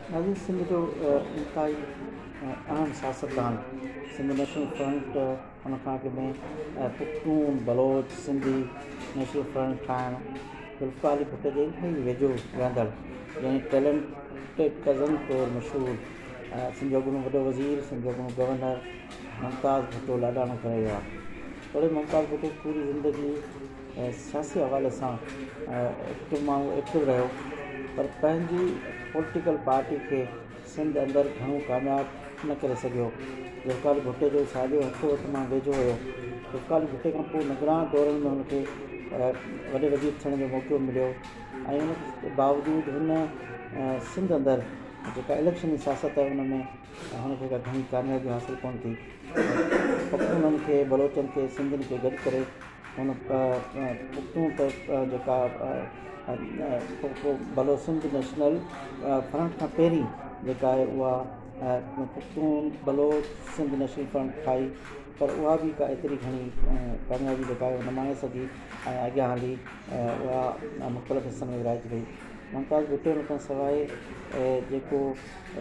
नाज़रीन, सिंध जो इंतहाई अहम सियासतदान सिंध नेशनल फ्रंट उन खां अॻु में पुख्तून, बलोच, सिंधी नेशनल फ्रंट ठाहिणु ज़ुल्फ़िकार अली भुट्टो जे इलाही वेझो वेंदड़ जंहिं टैलेंटेड कज़न तौरु मशहूरु सिंध जो अॻूणो वॾो वज़ीर, सिंध जो अॻूणो गवर्नर मुमताज़ भुट्टो लाॾाणो करे वियो आहे। तोड़े मुमताज़ भुट्टो पूरी ज़िंदगी सियासी हवाले सां एक्टिव माण्हू एक्टिव रहियो, पर पंहिंजी पॉलिटिकल पार्टी खे सिंध अंदरि घणो कामयाबु न करे सघियो। ज़ुल्फ़िकार अली भुट्टे जो साॼो हथो हथ मां वेझो हुयो। ज़ुल्फ़िकार अली भुट्टे खां पोइ निगरान दौरनि में हुनखे वॾे वज़ीर थियण जो मौक़ो मिलियो ऐं उन बावजूदि हुन सिंध अंदरि जेका इलेक्शनी सियासत आहे उन में हुनखे का घणी कामयाबी हासिलु कोन थी। पुख्तूननि खे, बलोचनि खे, सिंधियुनि खे गॾु करे हुन पुख्तून जेका भलो सिंध नेशनल फ्रंट खां पहिरीं जेका आहे उहा पुख्तून, बलोच, सिंध नेशनल फ्रंट ठाही, पर उहा बि का एतिरी घणी कामयाबी जेका आहे न माणे सघी ऐं अॻियां हली उहा मुख़्तलिफ़ हिसनि में विराइजी वई। मुमताज़ भुट्टे खां सवाइ जेको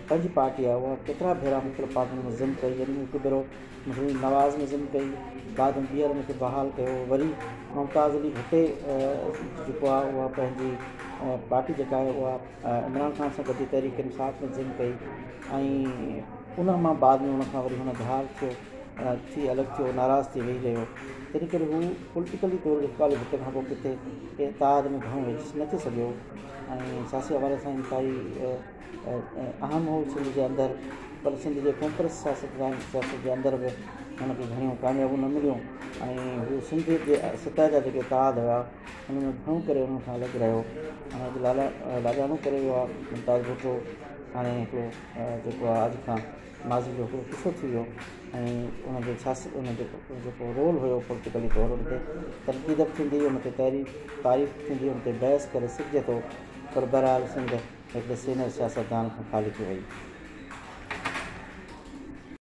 पंहिंजी पार्टी आहे उहा केतिरा भेरा मुख़्तलिफ़ पार्टियुनि में ज़िम कई, यानी हिकु भेरो मुस्लिम नवाज़ में ज़िम कई, बाद में ॿीहर हुनखे बहाल कयो, वरी मुमताज़ अली भुट्टे जेको आहे उहा पंहिंजी पार्टी जेका आहे उहा इमरान ख़ान सां गॾु तहरीक इंसाफ़ में ज़िम कई ऐं उन मां बाद में हुनखां वरी हुन ज़हाल थियो थी अलॻि थियो, नाराज़ थी वेही रहियो। तंहिं करे हू पॉलिटिकली तौरु ज़ुल्फ़िकार अली भुट्टे खां पोइ किथे इत्तेहाद में घणो वेझी न थी सघियो ऐं सियासी हवाले सां इंतहाई अहम हो सिंध जे अंदरि, पर सिंध जे कॉन्फ्रेंस सियासत जे अंदरि बि हुनखे घणियूं कामयाबियूं न मिलियूं ऐं हू सिंध जे सतह जा जेके इत्तेहाद हुआ हुन में घणो करे हुन खां अलॻि रहियो। हाणे लाॾाणो करे वियो आहे मुमताज़ भुट्टो। हाणे हिकिड़ो जेको आहे अॼु खां माज़ी जो हिकिड़ो किसो थी वियो ऐं उनजे सियासत उन जेको रोल हुयो पॉलिटिकली तौरु उन ते तनक़ीद थींदी, उन ते तारीफ़ थींदी, उन ते बहस करे सघिजे थो, पर बहरहाल सिंध हिकिड़े सीनियर सियासतदान खां ख़ाली थी वई।